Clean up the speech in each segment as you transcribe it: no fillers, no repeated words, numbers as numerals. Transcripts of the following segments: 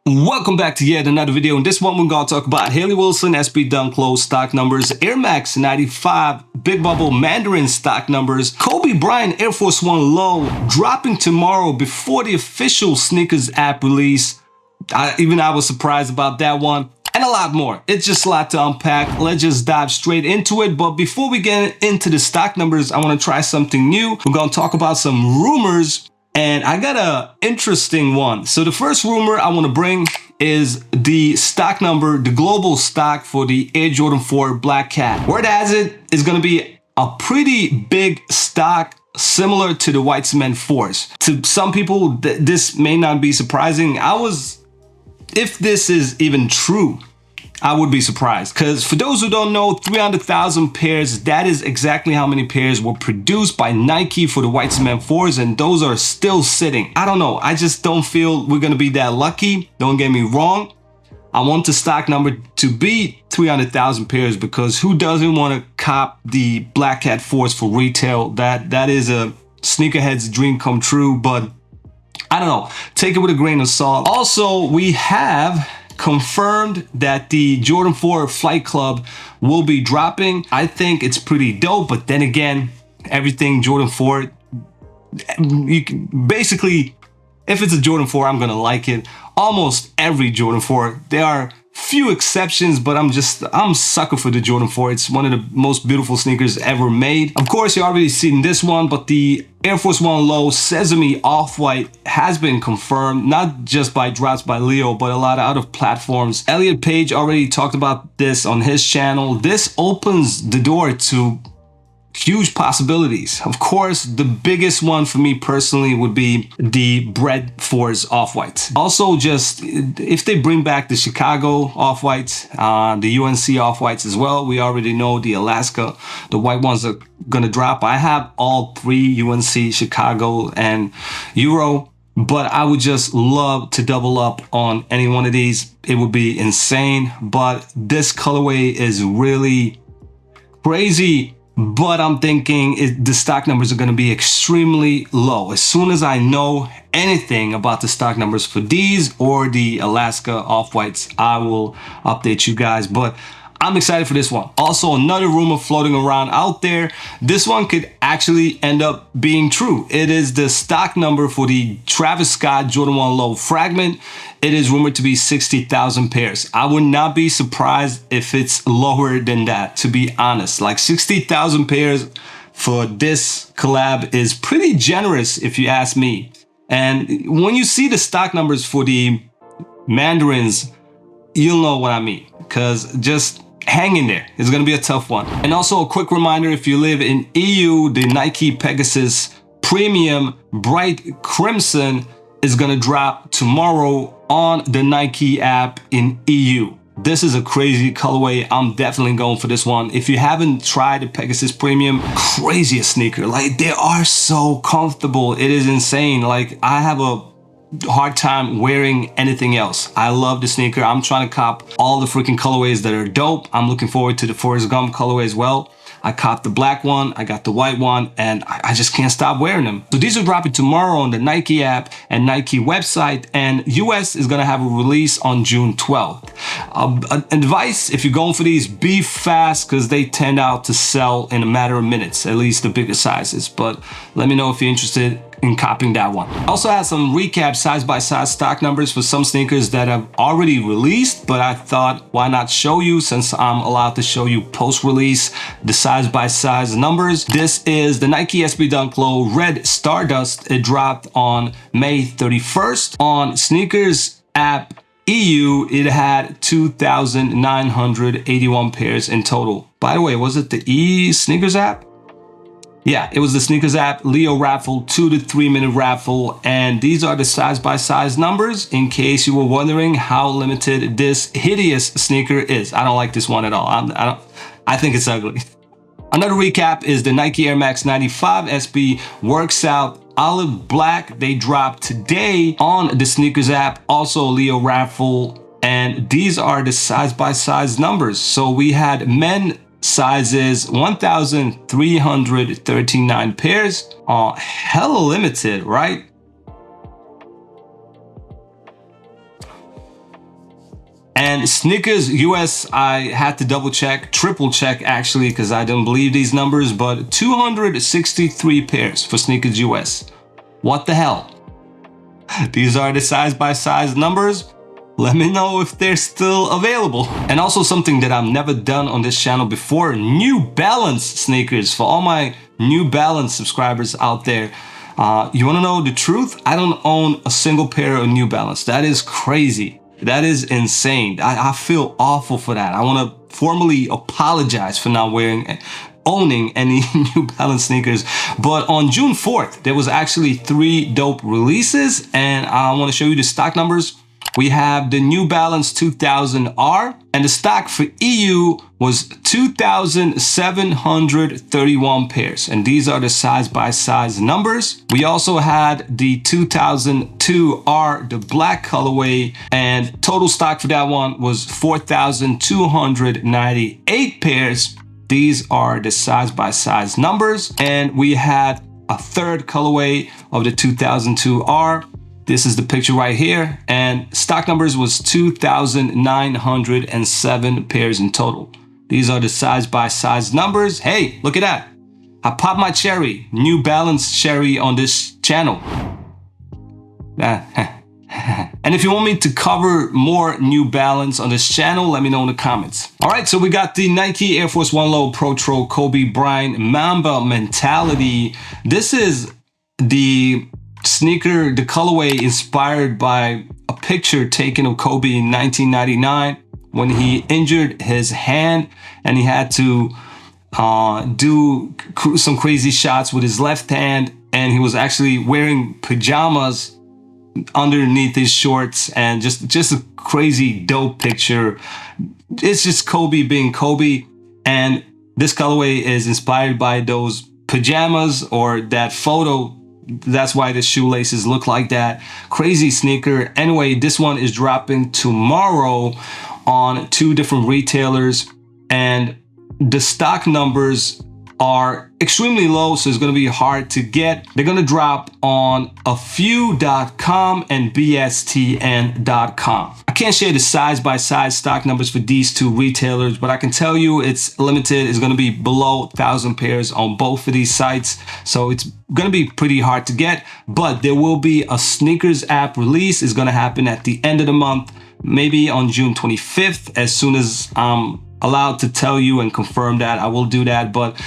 Welcome back to yet another video. In this one, we're going to talk about HAYLEY Wilson SB Dunk Low stock numbers, Air Max 95 Big Bubble Mandarin stock numbers, Kobe Bryant Air Force One Low dropping tomorrow before the official sneakers app release. I was surprised about that one. And a lot more. It's just a lot to unpack. Let's just dive straight into it. But before we get into the stock numbers, I want to try something new. We're going to talk about some rumors. And I got an interesting one. So the first rumor I want to bring is the stock number, the global stock for the Air Jordan 4 Black Cat. Word has it is going to be a pretty big stock, similar to the white cement 4s. To some people, this may not be surprising. If this is even true, I would be surprised. Because for those who don't know, 300,000 pairs, that is exactly how many pairs were produced by Nike for the white cement 4s, and those are still sitting. I don't know. I just don't feel we're going to be that lucky. Don't get me wrong. I want the stock number to be 300,000 pairs because who doesn't want to cop the Black Cat 4s for retail? That is a sneakerhead's dream come true, but I don't know. Take it with a grain of salt. Also, we have confirmed that the Jordan 4 Flight Club will be dropping. I think it's pretty dope, but then again, everything Jordan 4, you can basically, if it's a Jordan 4, I'm gonna like it. Almost every Jordan 4. There are few exceptions, but I'm a sucker for the Jordan 4. It's one of the most beautiful sneakers ever made. Of course, you already seen this one, but the Air Force One Low Sesame Off-White has been confirmed, not just by drops by Leo, but a lot of other platforms. Elliot Page already talked about this on his channel. This opens the door to huge possibilities. Of course, the biggest one for me personally would be the Bread Force Off-Whites. Also, just if they bring back the Chicago Off-Whites, the UNC Off-Whites as well, we already know the Alaska, the white ones are gonna drop. I have all three, UNC, Chicago, and Euro, but I would just love to double up on any one of these. It would be insane, but this colorway is really crazy. But I'm thinking the stock numbers are going to be extremely low. As soon as I know anything about the stock numbers for these or the Alaska Off-Whites, I will update you guys. But I'm excited for this one. Also, another rumor floating around out there. This one could actually end up being true. It is the stock number for the Travis Scott Jordan 1 Low Fragment. It is rumored to be 60,000 pairs. I would not be surprised if it's lower than that, to be honest. Like 60,000 pairs for this collab is pretty generous if you ask me. And when you see the stock numbers for the Mandarins, you'll know what I mean. Because just hang in there. It's going to be a tough one. And also a quick reminder, if you live in EU, the Nike Pegasus Premium Bright Crimson is going to drop tomorrow on the Nike app in EU. This is a crazy colorway. I'm definitely going for this one. If you haven't tried the Pegasus Premium, craziest sneaker. Like, they are so comfortable. It is insane. Like, I have a hard time wearing anything else. I love the sneaker. I'm trying to cop all the freaking colorways that are dope. I'm looking forward to the Forrest Gump colorway as well. I copped the black one, I got the white one, and I just can't stop wearing them. So these are dropping tomorrow on the Nike app and Nike website, and US is gonna have a release on June 12th. Advice, if you're going for these, be fast because they tend out to sell in a matter of minutes, at least the bigger sizes. But let me know if you're interested in copying that one. I also have some recap size-by-size stock numbers for some sneakers that have already released, but I thought, why not show you, since I'm allowed to show you post-release the size-by-size numbers. This is the Nike SB Dunk Low Red Stardust. It dropped on May 31st. On Sneakers app EU, it had 2,981 pairs in total. By the way, was it the Sneakers app? Yeah, it was the Sneakers app Leo raffle, 2 to 3 minute raffle, and these are the size-by-size numbers in case you were wondering how limited this hideous sneaker is. I don't like this one at all. I think it's ugly. Another recap is the Nike Air Max 95 SB WORKSOUT Olive Black. They dropped today on the Sneakers app, also Leo raffle, and these are the size-by-size numbers. So we had men sizes 1,339 pairs. Hella limited, right? And sneakers US, I had to double check, triple check actually, because I didn't believe these numbers, but 263 pairs for sneakers US. What the hell? These are the size by size numbers. Let me know if they're still available. And also something that I've never done on this channel before, New Balance sneakers. For all my New Balance subscribers out there, you wanna know the truth? I don't own a single pair of New Balance. That is crazy. That is insane. I feel awful for that. I wanna formally apologize for not owning any New Balance sneakers. But on June 4th, there was actually 3 dope releases, and I wanna show you the stock numbers. We have the New Balance 2000R, and the stock for EU was 2,731 pairs. And these are the size by size numbers. We also had the 2002R, the black colorway, and total stock for that one was 4,298 pairs. These are the size by size numbers. And we had a third colorway of the 2002R. This is the picture right here, and stock numbers was 2,907 pairs in total. These are the size by size numbers. Hey, look at that. I popped my cherry, New Balance cherry on this channel. And if you want me to cover more New Balance on this channel, let me know in the comments. All right, so we got the Nike Air Force 1 Low PROTRO Kobe Bryant Mamba mentality. This is the sneaker, the colorway inspired by a picture taken of Kobe in 1999 when he injured his hand and he had to do some crazy shots with his left hand, and he was actually wearing pajamas underneath his shorts, and just a crazy dope picture. It's just Kobe being Kobe, and this colorway is inspired by those pajamas or that photo. That's why the shoelaces look like that. Crazy sneaker. Anyway, this one is dropping tomorrow on 2 different retailers, and the stock numbers are extremely low, so it's going to be hard to get. They're going to drop on afew.com and bstn.com. I can't share the size by size stock numbers for these 2 retailers, but I can tell you it's limited. It's going to be below 1,000 pairs on both of these sites, so it's going to be pretty hard to get. But there will be a sneakers app release. It's going to happen at the end of the month, maybe on June 25th. As soon as I'm allowed to tell you and confirm that, I will do that. But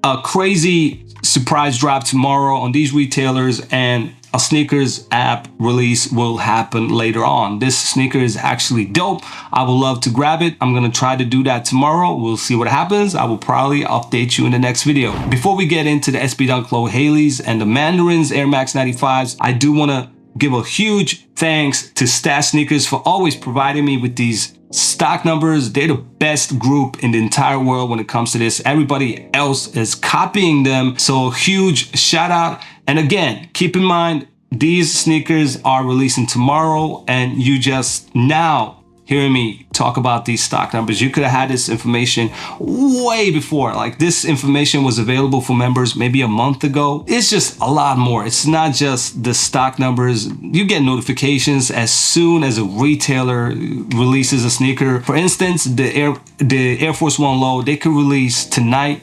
a crazy surprise drop tomorrow on these retailers, and a sneakers app release will happen later on. This sneaker is actually dope. I would love to grab it. I'm gonna try to do that tomorrow. We'll see what happens. I will probably update you in the next video. Before we get into the SB Dunk Low HAYLEYs and the Mandarins Air Max 95s, I do wanna give a huge thanks to Stash Sneakers for always providing me with these stock numbers. They're the best group in the entire world when it comes to this. Everybody else is copying them, so huge shout out. And again, keep in mind, these sneakers are releasing tomorrow, and you just now hearing me talk about these stock numbers. You could have had this information way before. Like, this information was available for members maybe a month ago. It's just a lot more. It's not just the stock numbers. You get notifications as soon as a retailer releases a sneaker. For instance, the Air Force 1 Low, they could release tonight,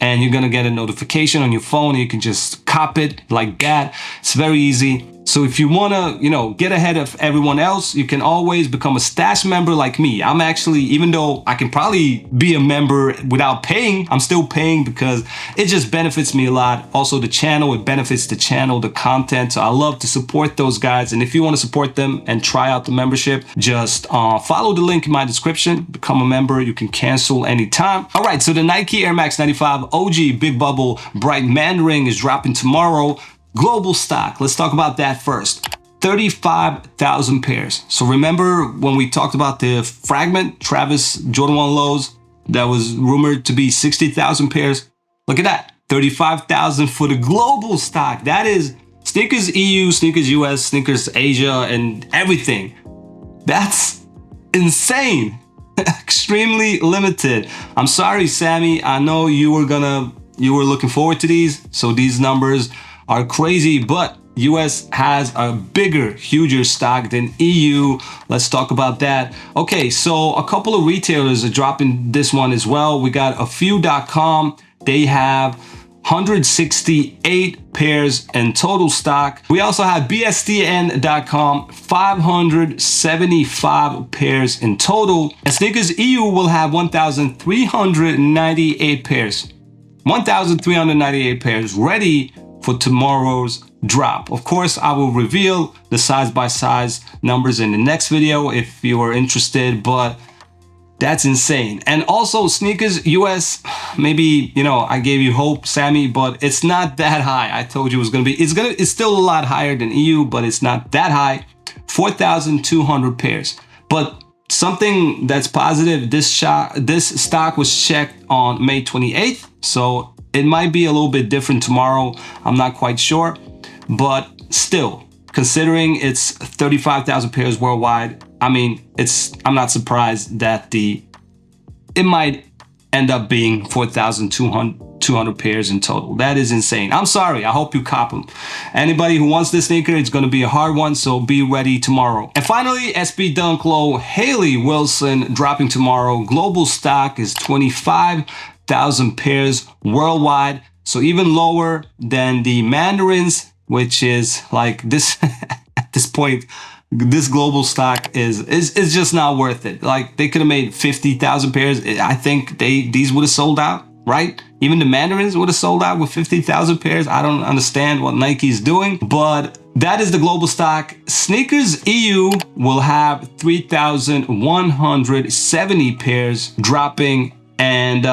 and you're gonna get a notification on your phone. You can just cop it like that. It's very easy. So if you wanna, get ahead of everyone else, you can always become a Stash member like me. I'm actually, even though I can probably be a member without paying, I'm still paying because it just benefits me a lot. Also the channel, it benefits the channel, the content. So I love to support those guys. And if you wanna support them and try out the membership, just follow the link in my description, become a member. You can cancel anytime. All right, so the Nike Air Max 95 OG Big Bubble Bright Mandarin is dropping tomorrow. Global stock, let's talk about that first. 35,000 pairs. So remember when we talked about the Fragment Travis Jordan 1 Lows that was rumored to be 60,000 pairs? Look at that, 35,000 for the global stock. That is sneakers EU, sneakers US, sneakers Asia, and everything. That's insane. Extremely limited. I'm sorry, Sammy. I know you were looking forward to these, so these numbers are crazy, but US has a bigger, huger stock than EU. Let's talk about that. Okay, so a couple of retailers are dropping this one as well. We got a few.com. They have 168 pairs in total stock. We also have bstn.com, 575 pairs in total. And Sneakers EU will have 1,398 pairs. 1,398 pairs ready for tomorrow's drop. Of course, I will reveal the size by size numbers in the next video if you are interested, but that's insane. And also Sneakers US, maybe, you know, I gave you hope, Sammy, but it's not that high. I told you it was gonna be, it's still a lot higher than EU, but it's not that high. 4,200 pairs. But something that's positive, this stock was checked on May 28th. So it might be a little bit different tomorrow. I'm not quite sure, but still, considering it's 35,000 pairs worldwide, I mean, I'm not surprised that it might end up being 4,200 pairs in total. That is insane. I'm sorry. I hope you cop them. Anybody who wants this sneaker, it's going to be a hard one, so be ready tomorrow. And finally, SB Dunk Low HAYLEY Wilson dropping tomorrow. Global stock is 25,000 pairs worldwide, so even lower than the Mandarins, which is like this at this point. This global stock is just not worth it. Like, they could have made 50,000 pairs. I think these would have sold out, right? Even the Mandarins would have sold out with 50,000 pairs. I don't understand what Nike is doing, but that is the global stock. Sneakers EU will have 3,170 pairs dropping, and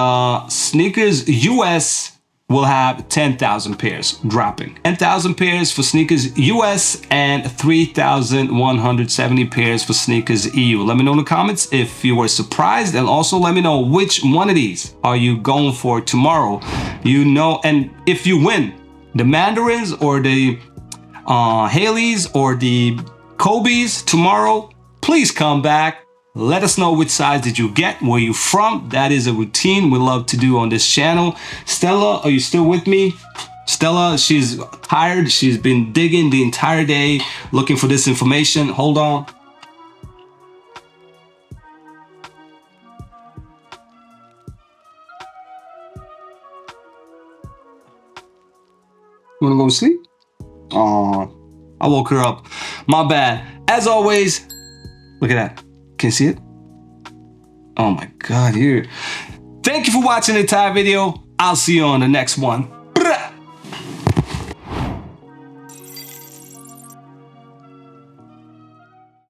Sneakers US will have 10,000 pairs dropping. 10,000 pairs for Sneakers US and 3,170 pairs for Sneakers EU. Let me know in the comments if you were surprised, and also let me know which one of these are you going for tomorrow. You know, and if you win the Mandarins or the HAYLEYs or the Kobe's tomorrow, please come back. Let us know which size did you get, where you from. That is a routine we love to do on this channel. Stella, are you still with me? Stella, she's tired. She's been digging the entire day looking for this information. Hold on. You wanna go to sleep? Oh, I woke her up. My bad. As always, look at that. Can you see it? Oh my God, here. Thank you for watching the entire video. I'll see you on the next one.